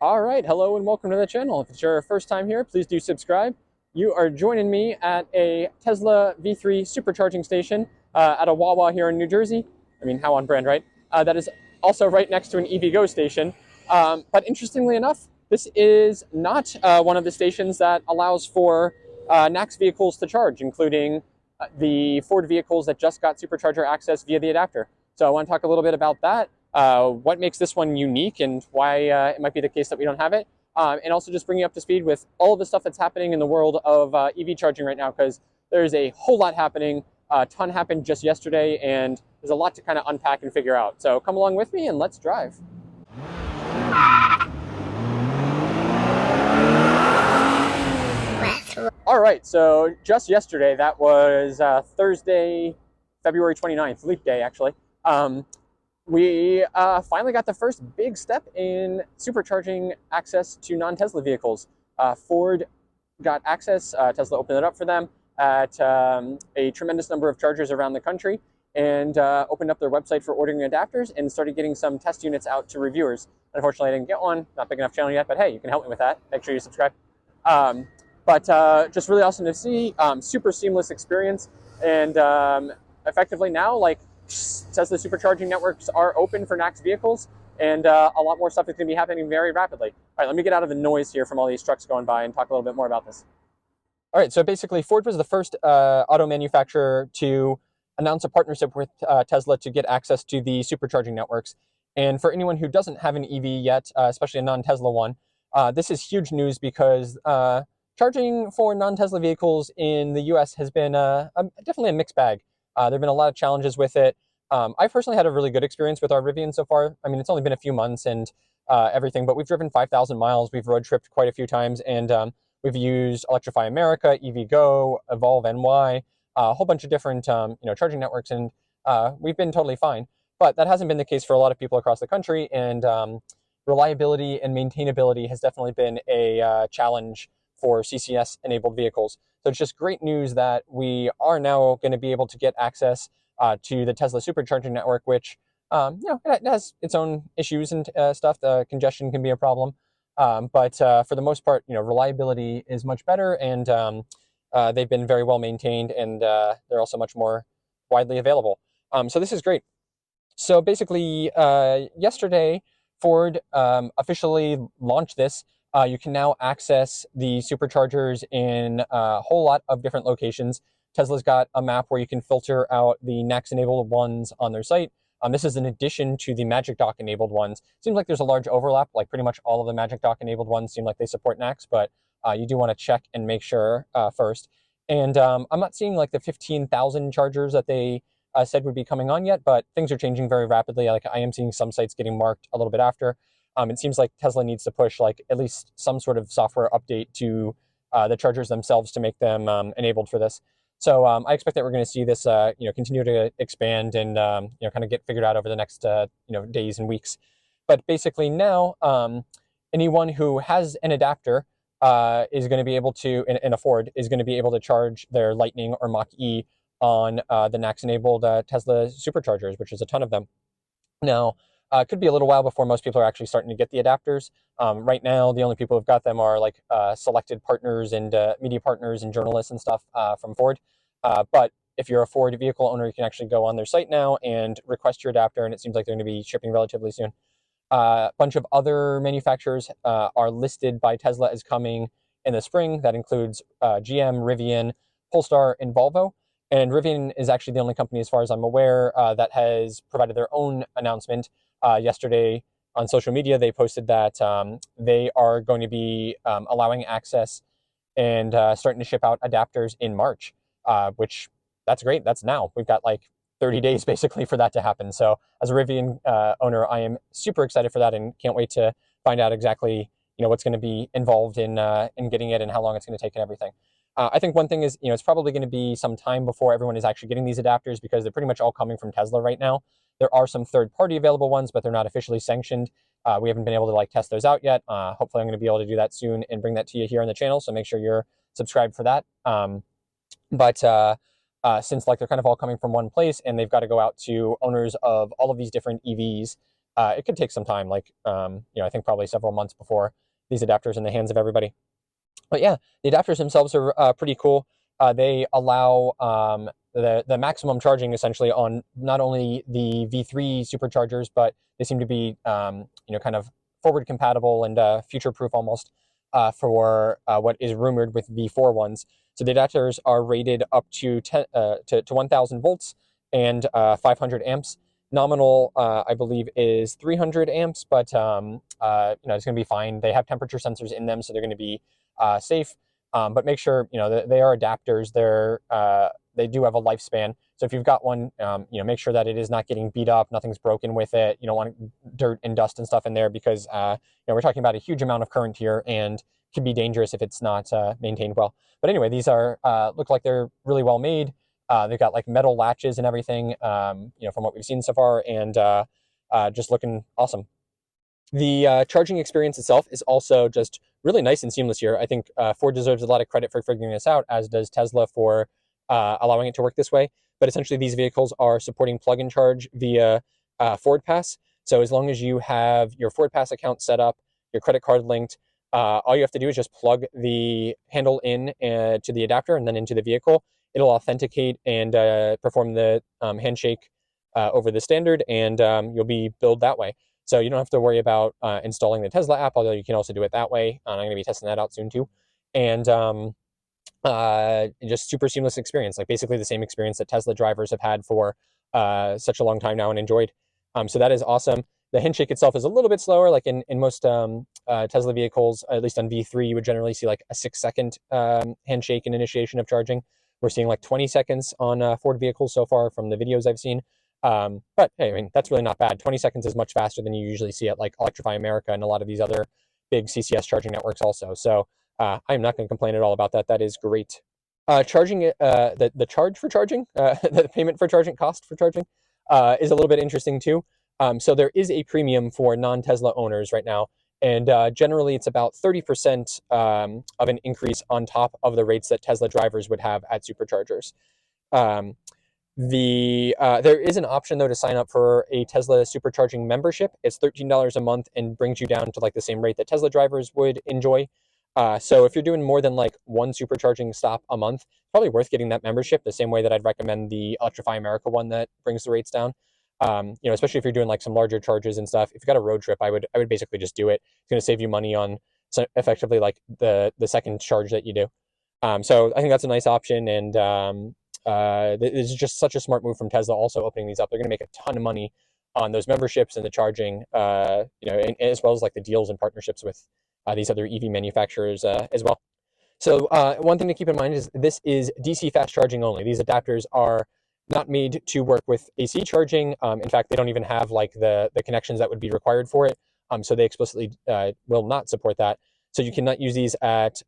All right, hello and welcome to the channel. If it's your first time here, please do subscribe. You are joining me at a Tesla V3 supercharging station at a Wawa here in New Jersey. I mean, how on brand, right? That is also right next to an EVGo station. But interestingly enough, this is not one of the stations that allows for NACS vehicles to charge, including the Ford vehicles that just got supercharger access via the adapter. So I want to talk a little bit about that. What makes this one unique and why it might be the case that we don't have it. And also just bring you up to speed with all of the stuff that's happening in the world of EV charging right now, because there's a whole lot happening. A ton happened just yesterday, and there's a lot to kind of unpack and figure out. So come along with me and let's drive. All right, so just yesterday, that was Thursday, February 29th, leap day actually. We finally got the first big step in supercharging access to non-Tesla vehicles. Ford got access, Tesla opened it up for them at a tremendous number of chargers around the country, and opened up their website for ordering adapters and started getting some test units out to reviewers. Unfortunately, I didn't get one, not big enough channel yet, but hey, you can help me with that. Make sure you subscribe. But just really awesome to see, super seamless experience, and effectively now, like, Tesla supercharging networks are open for NACS vehicles, and a lot more stuff is going to be happening very rapidly. All right, let me get out of the noise here from all these trucks going by and talk a little bit more about this. All right, so basically Ford was the first auto manufacturer to announce a partnership with Tesla to get access to the supercharging networks. And for anyone who doesn't have an EV yet, especially a non-Tesla one, this is huge news because charging for non-Tesla vehicles in the US has been definitely a mixed bag. There have been a lot of challenges with it. I personally had a really good experience with our Rivian so far. I mean, it's only been a few months and everything, but we've driven 5,000 miles. We've road tripped quite a few times, and we've used Electrify America, EVGo, Evolve NY, a whole bunch of different charging networks, and we've been totally fine. But that hasn't been the case for a lot of people across the country, and reliability and maintainability has definitely been a challenge for CCS-enabled vehicles. So it's just great news that we are now going to be able to get access to the Tesla Supercharging network, which it has its own issues and stuff. The congestion can be a problem, but for the most part, reliability is much better, and they've been very well maintained, and they're also much more widely available. So this is great. So basically, yesterday, Ford officially launched this. You can now access the superchargers in a whole lot of different locations. Tesla's got a map where you can filter out the NACS-enabled ones on their site. This is in addition to the Magic Dock-enabled ones. Seems like there's a large overlap. Like pretty much all of the Magic Dock-enabled ones seem like they support NACS, but you do want to check and make sure first. And I'm not seeing like the 15,000 chargers that they said would be coming on yet, but things are changing very rapidly. Like I am seeing some sites getting marked a little bit after. It seems like Tesla needs to push like at least some sort of software update to the chargers themselves to make them enabled for this. So I expect that we're going to see this continue to expand and kind of get figured out over the next days and weeks. But basically now, anyone who has an adapter is going to be able to, in a Ford, is going to be able to charge their Lightning or Mach-E on the NACS-enabled Tesla Superchargers, which is a ton of them. Now, it could be a little while before most people are actually starting to get the adapters. Right now, the only people who've got them are like selected partners and media partners and journalists and stuff from Ford. But if you're a Ford vehicle owner, you can actually go on their site now and request your adapter, and it seems like they're going to be shipping relatively soon. A bunch of other manufacturers are listed by Tesla as coming in the spring. That includes GM, Rivian, Polestar, and Volvo. And Rivian is actually the only company, as far as I'm aware, that has provided their own announcement. Yesterday on social media, they posted that they are going to be allowing access and starting to ship out adapters in March, which that's great. That's now. We've got like 30 days basically for that to happen. So as a Rivian owner, I am super excited for that and can't wait to find out exactly what's going to be involved in getting it and how long it's going to take and everything. I think one thing is, it's probably going to be some time before everyone is actually getting these adapters because they're pretty much all coming from Tesla right now. There are some third-party available ones, but they're not officially sanctioned. We haven't been able to like test those out yet. Hopefully, I'm going to be able to do that soon and bring that to you here on the channel. So make sure you're subscribed for that. But since like they're kind of all coming from one place and they've got to go out to owners of all of these different EVs, it could take some time, like, I think probably several months before these adapters in the hands of everybody. But yeah, the adapters themselves are pretty cool. They allow the maximum charging essentially on not only the V3 superchargers, but they seem to be kind of forward compatible and future proof almost for what is rumored with V4 ones. So the adapters are rated up to 1,000 volts and 500 amps. Nominal, I believe, is 300 amps, but it's going to be fine. They have temperature sensors in them, so they're going to be safe. But make sure they are adapters. They do have a lifespan. So if you've got one, make sure that it is not getting beat up, nothing's broken with it. You don't want dirt and dust and stuff in there because we're talking about a huge amount of current here and can be dangerous if it's not maintained well. But anyway, these are look like they're really well made. They've got like metal latches and everything, from what we've seen so far, and just looking awesome. The charging experience itself is also just really nice and seamless here. I think Ford deserves a lot of credit for figuring this out, as does Tesla for allowing it to work this way. But essentially, these vehicles are supporting plug-in charge via Ford Pass. So as long as you have your Ford Pass account set up, your credit card linked, all you have to do is just plug the handle in to the adapter and then into the vehicle. It'll authenticate and perform the handshake over the standard, and you'll be billed that way. So you don't have to worry about installing the Tesla app, although you can also do it that way. I'm going to be testing that out soon too. And just super seamless experience, like basically the same experience that Tesla drivers have had for such a long time now and enjoyed. So that is awesome. The handshake itself is a little bit slower. Like in most Tesla vehicles, at least on V3, you would generally see like a 6-second handshake and initiation of charging. We're seeing like 20 seconds on Ford vehicles so far from the videos I've seen. But hey, I mean, that's really not bad. 20 seconds is much faster than you usually see at like Electrify America and a lot of these other big CCS charging networks also. So I'm not going to complain at all about that. That is great. Charging, the charge for charging, the payment for charging, cost for charging, is a little bit interesting too. So there is a premium for non-Tesla owners right now. And generally, it's about 30% of an increase on top of the rates that Tesla drivers would have at superchargers. There is an option though to sign up for a Tesla supercharging membership. It's $13 a month and brings you down to like the same rate that Tesla drivers would enjoy. So if you're doing more than like one supercharging stop a month, probably worth getting that membership, the same way that I'd recommend the Electrify America one that brings the rates down. Especially if you're doing like some larger charges and stuff. If you've got a road trip, I would basically just do it. It's going to save you money on effectively like the second charge that you do. So I think that's a nice option, and this is just such a smart move from Tesla also opening these up. They're going to make a ton of money on those memberships and the charging, and as well as like the deals and partnerships with these other EV manufacturers as well. So one thing to keep in mind is this is DC fast charging only. These adapters are not made to work with AC charging. In fact, they don't even have like the connections that would be required for it. So they explicitly will not support that. So you cannot use these at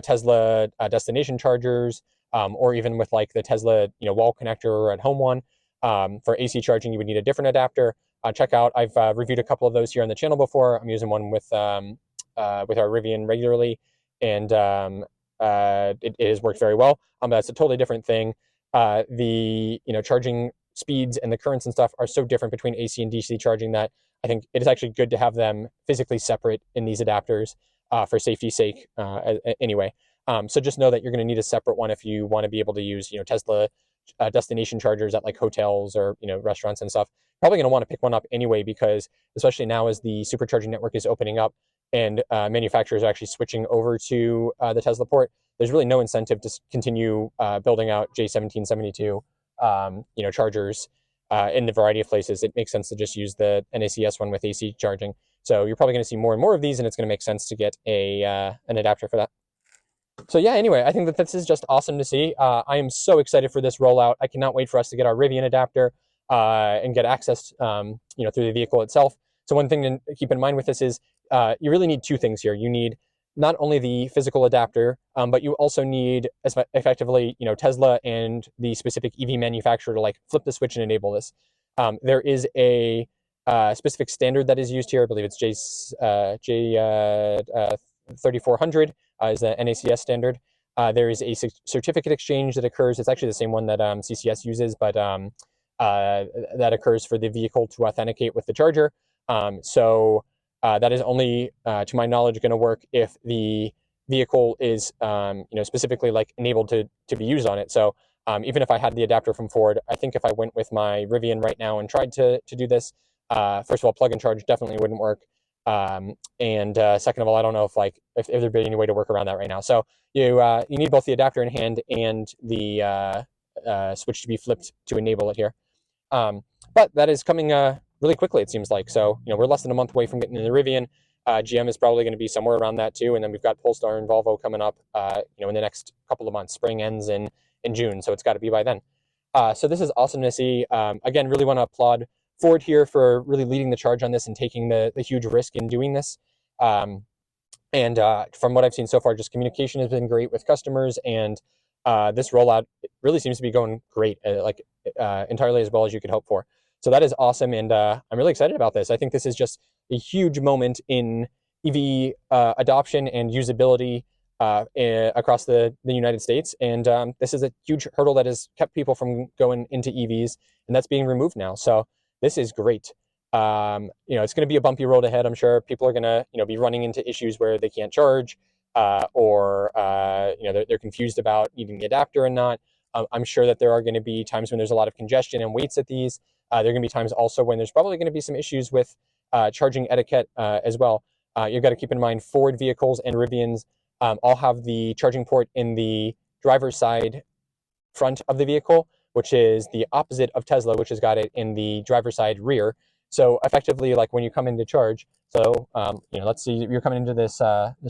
Tesla destination chargers, or even with like the Tesla wall connector or at home one. For AC charging, you would need a different adapter. Check out, I've reviewed a couple of those here on the channel before. I'm using one with our Rivian regularly, and it has worked very well. That's a totally different thing. The charging speeds and the currents and stuff are so different between AC and DC charging that I think it is actually good to have them physically separate in these adapters for safety's sake anyway. So just know that you're going to need a separate one if you want to be able to use Tesla destination chargers at like hotels or restaurants and stuff. Probably going to want to pick one up anyway, because especially now as the supercharging network is opening up and manufacturers are actually switching over to the Tesla port, there's really no incentive to continue building out J1772 chargers in the variety of places. It makes sense to just use the NACS one with AC charging. So you're probably going to see more and more of these, and it's going to make sense to get an adapter for that. So yeah, anyway, I think that this is just awesome to see. I am so excited for this rollout. I cannot wait for us to get our Rivian adapter and get access through the vehicle itself. So one thing to keep in mind with this is you really need two things here. You need not only the physical adapter, but you also need effectively Tesla and the specific EV manufacturer to like flip the switch and enable this. There is a specific standard that is used here. I believe it's J3400 is the NACS standard. There is a certificate exchange that occurs. It's actually the same one that CCS uses, but that occurs for the vehicle to authenticate with the charger. So that is only, to my knowledge, going to work if the vehicle is, specifically like enabled to be used on it. So even if I had the adapter from Ford, I think if I went with my Rivian right now and tried to do this, first of all, plug and charge definitely wouldn't work. And second of all, I don't know if there'd be any way to work around that right now. So you need both the adapter in hand and the switch to be flipped to enable it here. But that is coming really quickly, it seems like. So, we're less than a month away from getting in the Rivian. GM is probably going to be somewhere around that too. And then we've got Polestar and Volvo coming up, in the next couple of months. Spring ends in June, so it's got to be by then. So this is awesome to see. Again, really want to applaud Ford here for really leading the charge on this and taking the huge risk in doing this. And from what I've seen so far, just communication has been great with customers, and this rollout really seems to be going great, entirely as well as you could hope for. So that is awesome, and I'm really excited about this. I think this is just a huge moment in EV adoption and usability across the United States, and this is a huge hurdle that has kept people from going into EVs, and that's being removed now. So this is great. It's going to be a bumpy road ahead. I'm sure people are going to, be running into issues where they can't charge, or they're confused about needing the adapter and not. I'm sure that there are going to be times when there's a lot of congestion and waits at these. There are going to be times also when there's probably going to be some issues with charging etiquette as well. You've got to keep in mind Ford vehicles and Rivians all have the charging port in the driver's side front of the vehicle, which is the opposite of Tesla, which has got it in the driver's side rear. So effectively, like when you come in to charge, so let's see, you're coming into this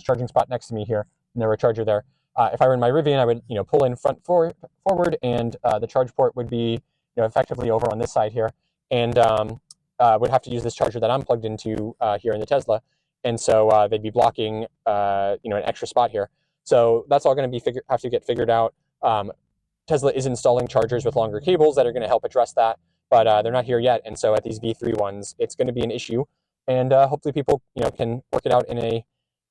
charging spot next to me here, and there's a charger there. If I were in my Rivian, I would pull in forward, and the charge port would be effectively over on this side here, and would have to use this charger that I'm plugged into here in the Tesla, and so they'd be blocking an extra spot here. So that's all going to be have to get figured out. Tesla is installing chargers with longer cables that are going to help address that, but they're not here yet. And so at these V3 ones, it's going to be an issue, and hopefully people can work it out in a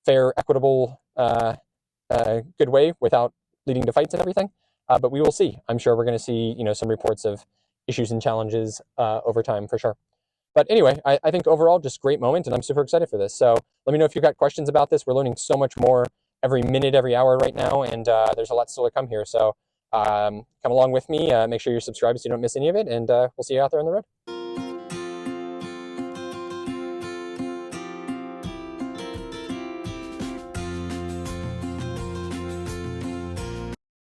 fair, equitable, good way without leading to fights and everything. But we will see. I'm sure we're going to see some reports of issues and challenges over time for sure. But anyway, I think overall just great moment, and I'm super excited for this. So let me know if you've got questions about this. We're learning so much more every minute, every hour right now, and there's a lot still to come here. So come along with me. Make sure you're subscribed so you don't miss any of it, and we'll see you out there on the road.